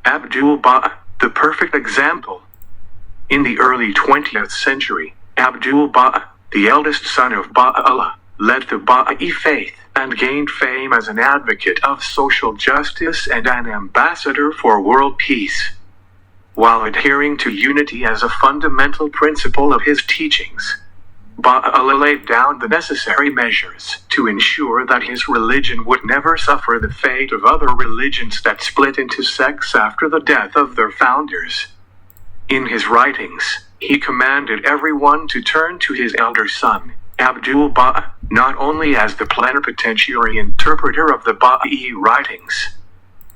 Abdul-Bahá, the perfect example. In the early 20th century, Abdul-Bahá, the eldest son of Baha'u'llah, led the Baha'i faith and gained fame as an advocate of social justice and an ambassador for world peace. While adhering to unity as a fundamental principle of his teachings, Baha'u'llah laid down the necessary measures to ensure that his religion would never suffer the fate of other religions that split into sects after the death of their founders. In his writings, he commanded everyone to turn to his elder son, Abdul-Bahá, not only as the plenipotentiary interpreter of the Baha'i writings,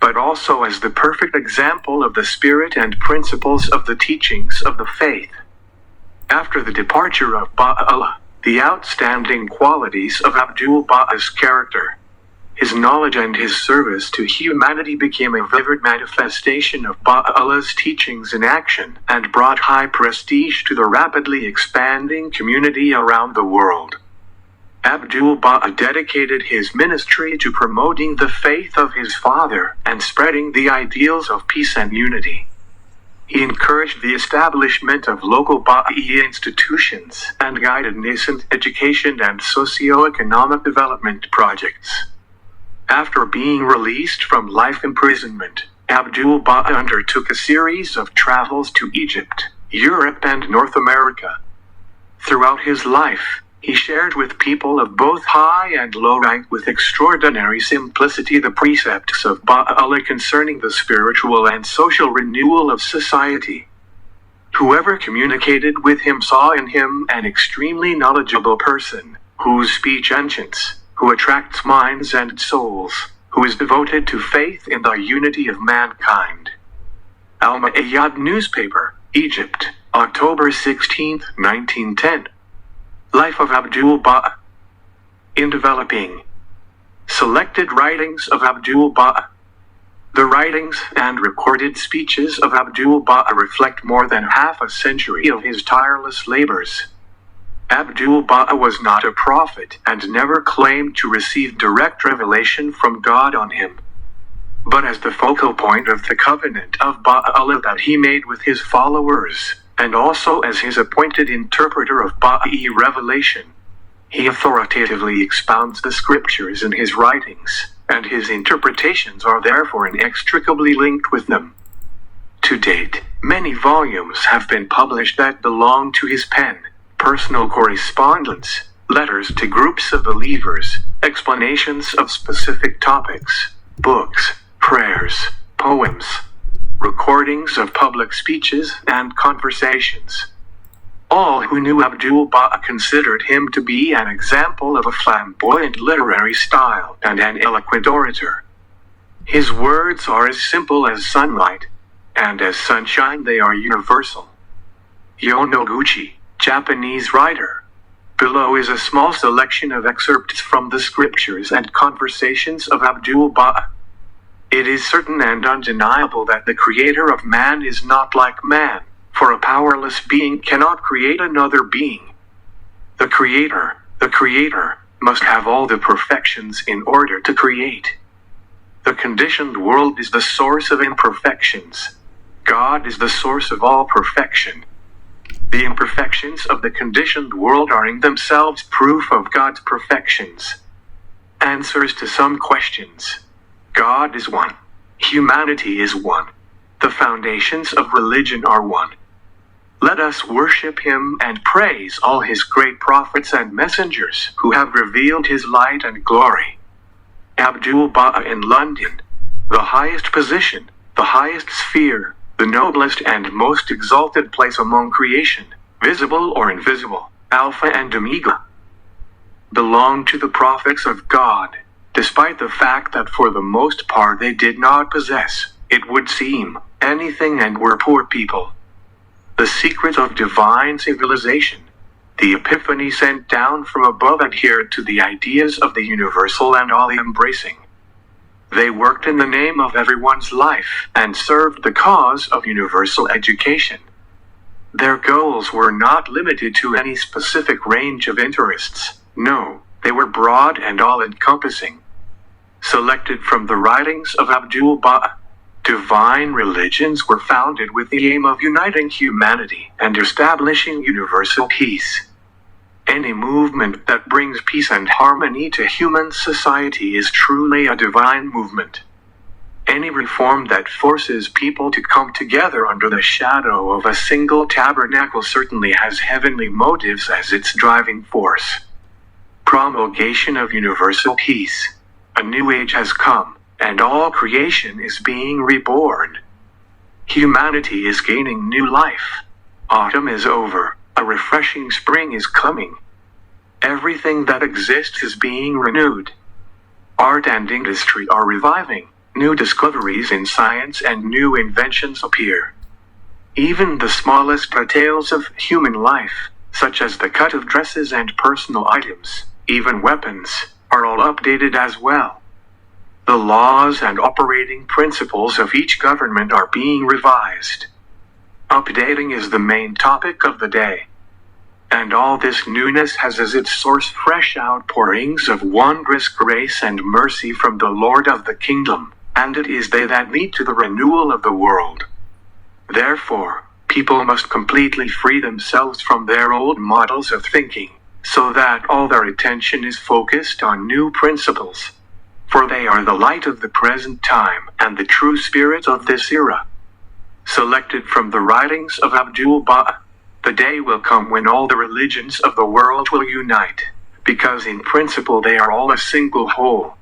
but also as the perfect example of the spirit and principles of the teachings of the faith. After the departure of Baha'u'llah, the outstanding qualities of Abdul-Bahā's character, his knowledge and his service to humanity became a vivid manifestation of Baha'u'llah's teachings in action and brought high prestige to the rapidly expanding community around the world. Abdul-Bahá dedicated his ministry to promoting the faith of his father and spreading the ideals of peace and unity. He encouraged the establishment of local Baha'i institutions and guided nascent education and socio-economic development projects. After being released from life imprisonment, Abdul-Bahá undertook a series of travels to Egypt, Europe, and North America. Throughout his life, he shared with people of both high and low rank with extraordinary simplicity the precepts of Baha'u'llah concerning the spiritual and social renewal of society. Whoever communicated with him saw in him an extremely knowledgeable person, whose speech enchants, who attracts minds and souls, who is devoted to faith in the unity of mankind. Al-Ma'ayyad Newspaper, Egypt, October 16, 1910. Life of Abdul-Bahá. In developing selected writings of Abdul-Bahá. The writings and recorded speeches of Abdul-Bahá reflect more than half a century of his tireless labors. Abdul-Bahá was not a prophet and never claimed to receive direct revelation from God on him. But as the focal point of the covenant of Baha'u'llah that he made with his followers, and also as his appointed interpreter of Baha'i revelation, he authoritatively expounds the scriptures in his writings, and his interpretations are therefore inextricably linked with them. To date, many volumes have been published that belong to his pen: personal correspondence, letters to groups of believers, explanations of specific topics, books, prayers, poems, recordings of public speeches and conversations. All who knew Abdul-Bahá considered him to be an example of a flamboyant literary style and an eloquent orator. His words are as simple as sunlight, and as sunshine they are universal. Yonoguchi, Japanese writer. Below is a small selection of excerpts from the scriptures and conversations of Abdul-Bahá. It is certain and undeniable that the creator of man is not like man, for a powerless being cannot create another being. The creator, must have all the perfections in order to create. The conditioned world is the source of imperfections. God is the source of all perfection. The imperfections of the conditioned world are in themselves proof of God's perfections. Answers to some questions. God is one. Humanity is one. The foundations of religion are one. Let us worship him and praise all his great prophets and messengers who have revealed his light and glory. Abdul-Bahá in London. The highest position, the highest sphere, the noblest and most exalted place among creation, visible or invisible, Alpha and Omega, belong to the prophets of God. Despite the fact that for the most part they did not possess, it would seem, anything and were poor people. The secret of divine civilization, the epiphany sent down from above, adhered to the ideas of the universal and all-embracing. They worked in the name of everyone's life and served the cause of universal education. Their goals were not limited to any specific range of interests. No, they were broad and all-encompassing. Selected from the writings of Abdul-Bahá. Divine religions were founded with the aim of uniting humanity and establishing universal peace. Any movement that brings peace and harmony to human society is truly a divine movement. Any reform that forces people to come together under the shadow of a single tabernacle certainly has heavenly motives as its driving force. Promulgation of universal peace. A new age has come, and all creation is being reborn. Humanity is gaining new life. Autumn is over, a refreshing spring is coming. Everything that exists is being renewed. Art and industry are reviving. New discoveries in science and new inventions appear. Even the smallest details of human life, such as the cut of dresses and personal items, even weapons, are all updated as well. The laws and operating principles of each government are being revised. Updating is the main topic of the day. And all this newness has as its source fresh outpourings of wondrous grace and mercy from the Lord of the kingdom, and it is they that lead to the renewal of the world. Therefore, people must completely free themselves from their old models of thinking, so that all their attention is focused on new principles. For they are the light of the present time and the true spirit of this era. Selected from the writings of Abdul-Bahá. The day will come when all the religions of the world will unite, because in principle they are all a single whole.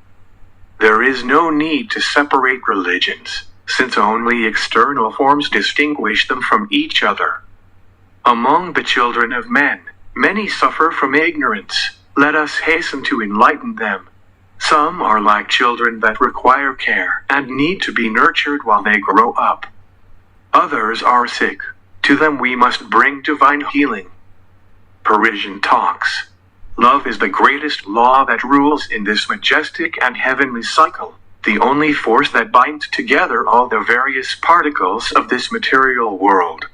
There is no need to separate religions, since only external forms distinguish them from each other. Among the children of men, many suffer from ignorance. Let us hasten to enlighten them. Some are like children that require care and need to be nurtured while they grow up. Others are sick. To them we must bring divine healing. Parisian talks. Love is the greatest law that rules in this majestic and heavenly cycle, the only force that binds together all the various particles of this material world,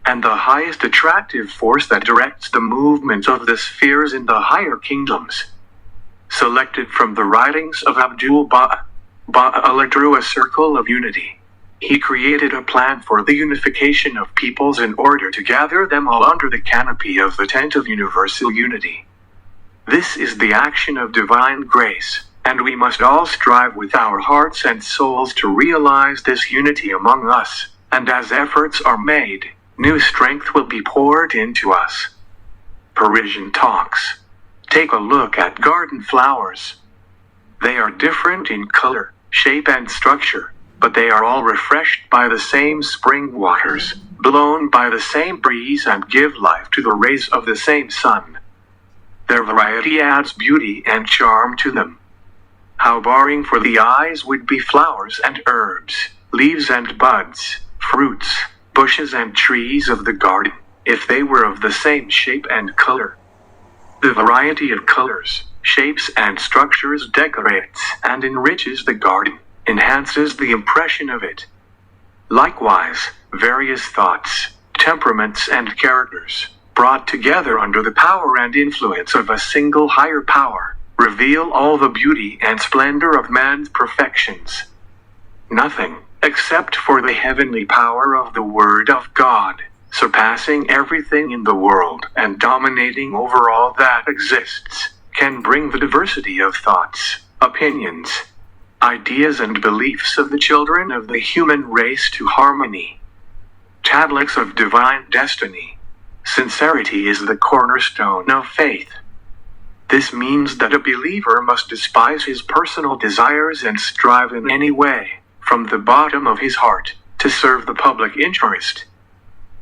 and the highest attractive force that directs the movement of the spheres in the higher kingdoms. Selected from the writings of Abdul-Bahá. Baha'u'llah drew a circle of unity. He created a plan for the unification of peoples in order to gather them all under the canopy of the tent of universal unity. This is the action of divine grace, and we must all strive with our hearts and souls to realize this unity among us, and as efforts are made, new strength will be poured into us. Parisian talks. Take a look at garden flowers. They are different in color, shape and structure, but they are all refreshed by the same spring waters, blown by the same breeze and give life to the rays of the same sun. Their variety adds beauty and charm to them. How boring for the eyes would be flowers and herbs, leaves and buds, fruits, bushes and trees of the garden, if they were of the same shape and color. The variety of colors, shapes and structures decorates and enriches the garden, enhances the impression of it. Likewise, various thoughts, temperaments and characters, brought together under the power and influence of a single higher power, reveal all the beauty and splendor of man's perfections. Nothing, except for the heavenly power of the Word of God, surpassing everything in the world and dominating over all that exists, can bring the diversity of thoughts, opinions, ideas and beliefs of the children of the human race to harmony. Tablets of divine destiny. Sincerity is the cornerstone of faith. This means that a believer must despise his personal desires and strive in any way, from the bottom of his heart, to serve the public interest.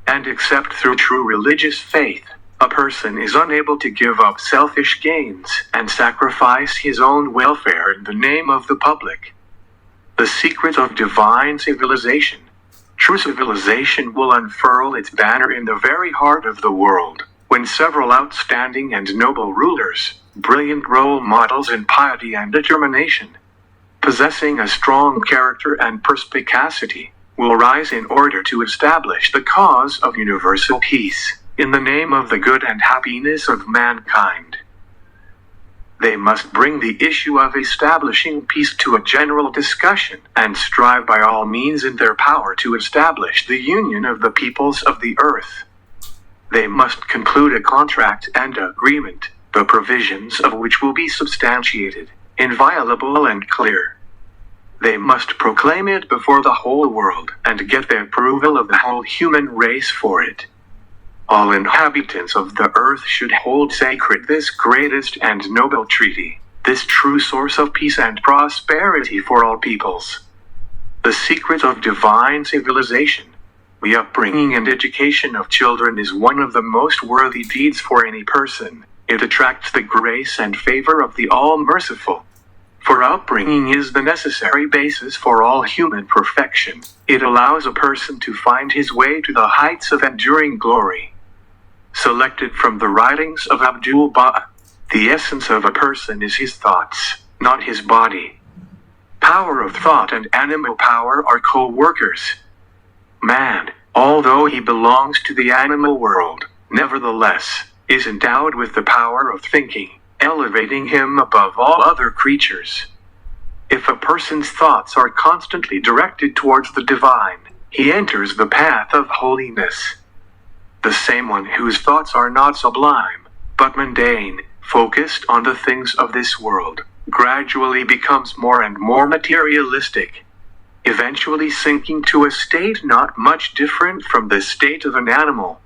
And except through true religious faith, a person is unable to give up selfish gains and sacrifice his own welfare in the name of the public. The secret of divine civilization. True civilization will unfurl its banner in the very heart of the world, when several outstanding and noble rulers, brilliant role models in piety and determination, possessing a strong character and perspicacity, will rise in order to establish the cause of universal peace, in the name of the good and happiness of mankind. They must bring the issue of establishing peace to a general discussion, and strive by all means in their power to establish the union of the peoples of the earth. They must conclude a contract and agreement, the provisions of which will be substantiated, inviolable and clear. They must proclaim it before the whole world, and get the approval of the whole human race for it. All inhabitants of the earth should hold sacred this greatest and noble treaty, this true source of peace and prosperity for all peoples. The secret of divine civilization, the upbringing and education of children, is one of the most worthy deeds for any person. It attracts the grace and favor of the All-Merciful. For upbringing is the necessary basis for all human perfection. It allows a person to find his way to the heights of enduring glory. Selected from the writings of Abdul-Bahá, the essence of a person is his thoughts, not his body. Power of thought and animal power are co-workers. Man, although he belongs to the animal world, nevertheless, is endowed with the power of thinking, elevating him above all other creatures. If a person's thoughts are constantly directed towards the divine, he enters the path of holiness. The same one whose thoughts are not sublime, but mundane, focused on the things of this world, gradually becomes more and more materialistic, eventually sinking to a state not much different from the state of an animal.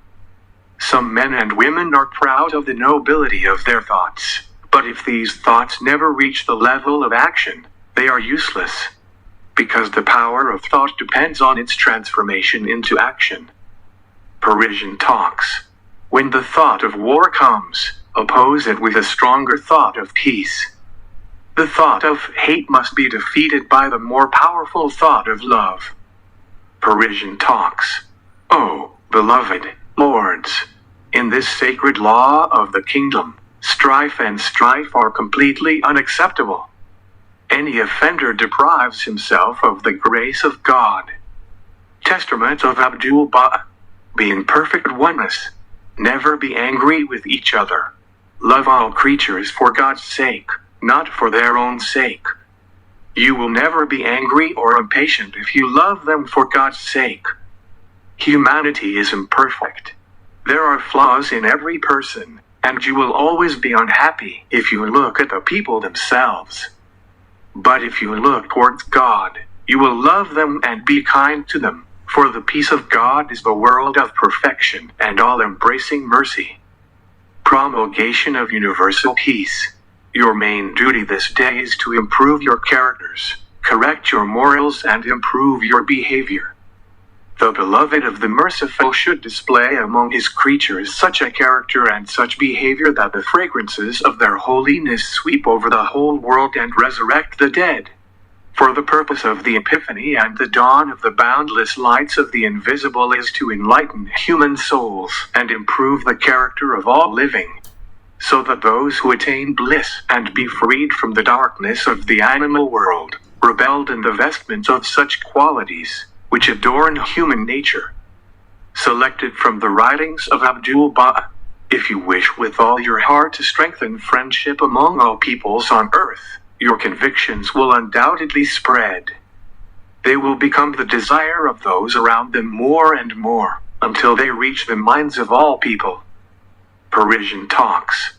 Some men and women are proud of the nobility of their thoughts, but if these thoughts never reach the level of action, they are useless, because the power of thought depends on its transformation into action. Parisian talks. When the thought of war comes, oppose it with a stronger thought of peace. The thought of hate must be defeated by the more powerful thought of love. Parisian talks. Oh, beloved lords, in this sacred law of the kingdom, strife and strife are completely unacceptable. Any offender deprives himself of the grace of God. Testament of Abdul-Bahá. Be in perfect oneness. Never be angry with each other. Love all creatures for God's sake, not for their own sake. You will never be angry or impatient if you love them for God's sake. Humanity is imperfect. There are flaws in every person, and you will always be unhappy if you look at the people themselves. But if you look towards God, you will love them and be kind to them. For the peace of God is the world of perfection and all-embracing mercy. Promulgation of universal peace. Your main duty this day is to improve your characters, correct your morals, and improve your behavior. The beloved of the merciful should display among his creatures such a character and such behavior that the fragrances of their holiness sweep over the whole world and resurrect the dead. For the purpose of the Epiphany and the dawn of the boundless lights of the invisible is to enlighten human souls and improve the character of all living, so that those who attain bliss and be freed from the darkness of the animal world, rebelled in the vestments of such qualities, which adorn human nature. Selected from the writings of Abdul-Bahá. If you wish with all your heart to strengthen friendship among all peoples on earth, your convictions will undoubtedly spread. They will become the desire of those around them more and more, until they reach the minds of all people. Parisian talks.